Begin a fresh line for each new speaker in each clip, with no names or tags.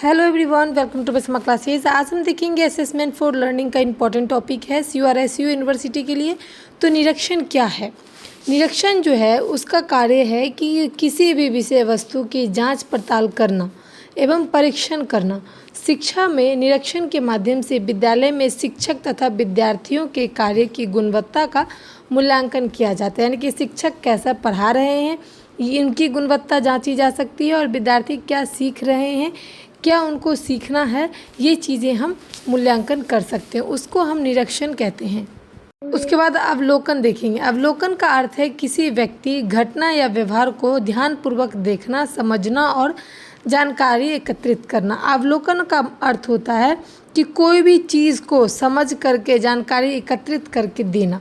Hello everyone, welcome to बेसमा classes. आज हम देखेंगे असेसमेंट फॉर लर्निंग का इंपॉर्टेंट टॉपिक है CURSU यूनिवर्सिटी के लिए। तो निरीक्षण क्या है? निरीक्षण जो है उसका कार्य है कि किसी भी विषय वस्तु की जांच पड़ताल करना एवं परीक्षण करना। शिक्षा में निरीक्षण के माध्यम से विद्यालय में शिक्षक तथा विद्यार्थियों के कार्य की गुणवत्ता का मूल्यांकन किया जाता है, यानी कि शिक्षक कैसा पढ़ा रहे हैं इनकी गुणवत्ता जांची जा सकती है और विद्यार्थी क्या सीख रहे हैं, क्या उनको सीखना है, ये चीज़ें हम मूल्यांकन कर सकते हैं, उसको हम निरीक्षण कहते हैं। उसके बाद अवलोकन देखेंगे। अवलोकन का अर्थ है किसी व्यक्ति, घटना या व्यवहार को ध्यानपूर्वक देखना, समझना और जानकारी एकत्रित करना। अवलोकन का अर्थ होता है कि कोई भी चीज़ को समझ करके जानकारी एकत्रित करके देना।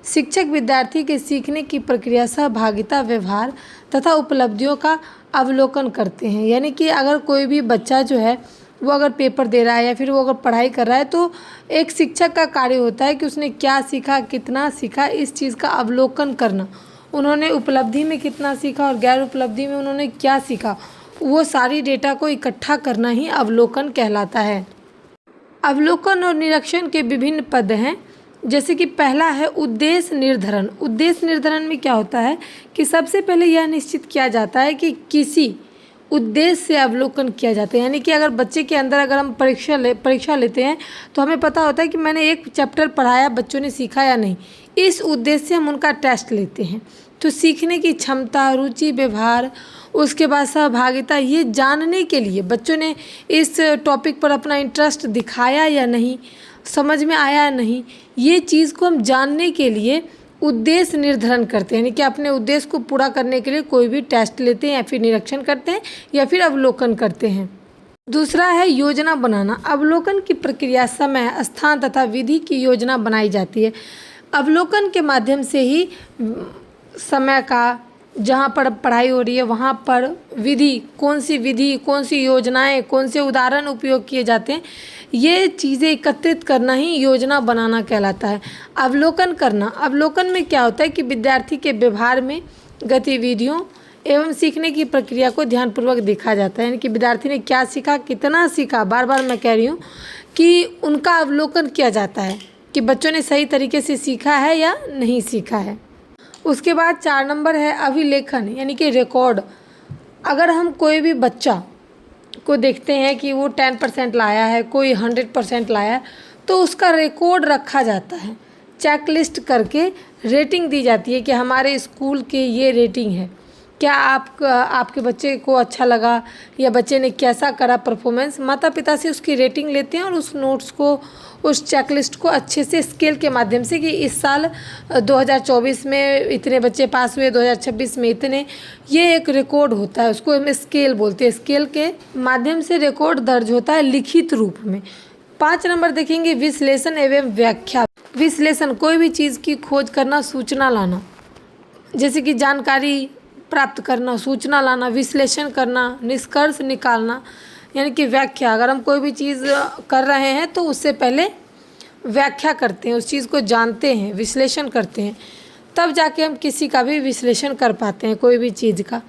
शिक्षक विद्यार्थी के सीखने की प्रक्रिया, सहभागिता, व्यवहार तथा उपलब्धियों का अवलोकन करते हैं। यानी कि अगर कोई भी बच्चा जो है वो अगर पेपर दे रहा है या फिर वो अगर पढ़ाई कर रहा है तो एक शिक्षक का कार्य होता है कि उसने क्या सीखा, कितना सीखा, इस चीज़ का अवलोकन करना। उन्होंने उपलब्धि में कितना सीखा और गैर उपलब्धि में उन्होंने क्या सीखा, वो सारी डेटा को इकट्ठा करना ही अवलोकन कहलाता है। अवलोकन और निरीक्षण के विभिन्न पद हैं, जैसे कि पहला है उद्देश्य निर्धारण। उद्देश्य निर्धारण में क्या होता है कि सबसे पहले यह निश्चित किया जाता है कि किसी उद्देश्य से अवलोकन किया जाता है। यानी कि अगर बच्चे के अंदर अगर हम परीक्षा लेते हैं तो हमें पता होता है कि मैंने एक चैप्टर पढ़ाया, बच्चों ने सीखा या नहीं, इस उद्देश्य से हम उनका टेस्ट लेते हैं। तो सीखने की क्षमता, रुचि, व्यवहार, उसके बाद सहभागिता, ये जानने के लिए बच्चों ने इस टॉपिक पर अपना इंटरेस्ट दिखाया या नहीं, समझ में आया या नहीं, ये चीज़ को हम जानने के लिए उद्देश्य निर्धारण करते हैं। यानी कि अपने उद्देश्य को पूरा करने के लिए कोई भी टेस्ट लेते हैं या फिर निरीक्षण करते हैं या फिर अवलोकन करते हैं। दूसरा है योजना बनाना। अवलोकन की प्रक्रिया, समय, स्थान तथा विधि की योजना बनाई जाती है। अवलोकन के माध्यम से ही समय का, जहाँ पर पढ़ाई हो रही है वहाँ पर विधि, कौन सी योजनाएं, कौन से उदाहरण उपयोग किए जाते हैं, ये चीज़ें एकत्रित करना ही योजना बनाना कहलाता है। अवलोकन करना, अवलोकन में क्या होता है कि विद्यार्थी के व्यवहार में, गतिविधियों एवं सीखने की प्रक्रिया को ध्यानपूर्वक देखा जाता है। यानी कि विद्यार्थी ने क्या सीखा, कितना सीखा, बार बार मैं कह रही हूँ कि उनका अवलोकन किया जाता है कि बच्चों ने सही तरीके से सीखा है या नहीं सीखा है। उसके बाद 4 नंबर है अभिलेखन, यानी कि रिकॉर्ड। अगर हम कोई भी बच्चा को देखते हैं कि वो 10% लाया है, कोई 100% लाया है, तो उसका रिकॉर्ड रखा जाता है। चेकलिस्ट करके रेटिंग दी जाती है कि हमारे स्कूल के ये रेटिंग है, क्या आपके बच्चे को अच्छा लगा या बच्चे ने कैसा करा परफॉर्मेंस। माता पिता से उसकी रेटिंग लेते हैं और उस नोट्स को, उस चेकलिस्ट को अच्छे से स्केल के माध्यम से कि इस साल 2024 में इतने बच्चे पास हुए, 2026 में इतने, ये एक रिकॉर्ड होता है, उसको हम स्केल बोलते हैं। स्केल के माध्यम से रिकॉर्ड दर्ज होता है लिखित रूप में। 5 नंबर देखेंगे विश्लेषण एवं व्याख्या। विश्लेषण, कोई भी चीज़ की खोज करना, सूचना लाना, जैसे कि जानकारी प्राप्त करना, सूचना लाना, विश्लेषण करना, निष्कर्ष निकालना। यानी कि व्याख्या, अगर हम कोई भी चीज़ कर रहे हैं तो उससे पहले व्याख्या करते हैं, उस चीज़ को जानते हैं, विश्लेषण करते हैं, तब जाके हम किसी का भी विश्लेषण कर पाते हैं, कोई भी चीज़ का।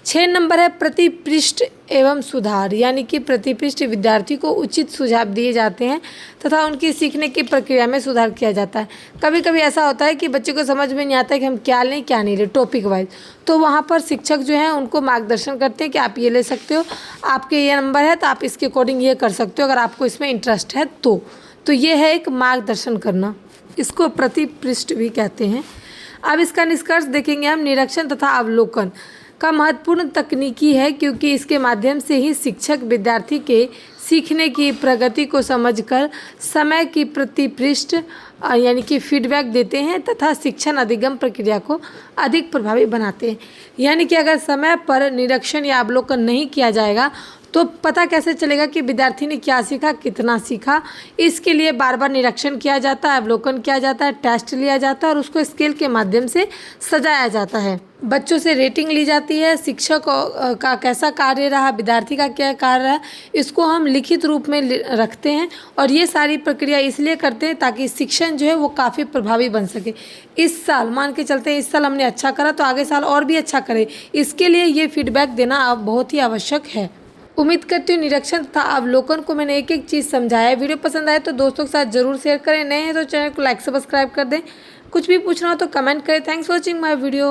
6 नंबर है प्रतिपृष्ठ एवं सुधार, यानी कि प्रतिपृष्ठ, विद्यार्थी को उचित सुझाव दिए जाते हैं तथा उनकी सीखने की प्रक्रिया में सुधार किया जाता है। कभी कभी ऐसा होता है कि बच्चे को समझ में नहीं आता है कि हम क्या लें क्या नहीं लें टॉपिक वाइज, तो वहाँ पर शिक्षक जो हैं उनको मार्गदर्शन करते हैं कि आप ये ले सकते हो, आपके ये नंबर है तो आप इसके अकॉर्डिंग ये कर सकते हो, अगर आपको इसमें इंटरेस्ट है तो ये है एक मार्गदर्शन करना, इसको प्रतिपृष्ठ भी कहते हैं। अब इसका निष्कर्ष देखेंगे हम। निरीक्षण तथा अवलोकन का महत्वपूर्ण तकनीकी है क्योंकि इसके माध्यम से ही शिक्षक विद्यार्थी के सीखने की प्रगति को समझकर समय की प्रतिपृष्ठ यानी कि फीडबैक देते हैं तथा शिक्षण अधिगम प्रक्रिया को अधिक प्रभावी बनाते हैं। यानी कि अगर समय पर निरीक्षण या अवलोकन नहीं किया जाएगा तो पता कैसे चलेगा कि विद्यार्थी ने क्या सीखा, कितना सीखा। इसके लिए बार बार निरीक्षण किया जाता है, अवलोकन किया जाता है, टेस्ट लिया जाता है और उसको स्केल के माध्यम से सजाया जाता है। बच्चों से रेटिंग ली जाती है, शिक्षक का कैसा कार्य रहा, विद्यार्थी का क्या कार्य रहा, इसको हम लिखित रूप में रखते हैं और ये सारी प्रक्रिया इसलिए करते हैं ताकि शिक्षण जो है वो काफ़ी प्रभावी बन सके। इस साल मान के चलते हैं, इस साल हमने अच्छा करा तो आगे साल और भी अच्छा करें, इसके लिए ये फीडबैक देना अब बहुत ही आवश्यक है। उम्मीद करती हूँ निरीक्षण तथा अवलोकन को मैंने एक एक चीज़ समझाया है। वीडियो पसंद आए तो दोस्तों के साथ ज़रूर शेयर करें। नए हैं तो चैनल को लाइक सब्सक्राइब कर दें। कुछ भी पूछना हो तो कमेंट करें। Thanks for watching my video.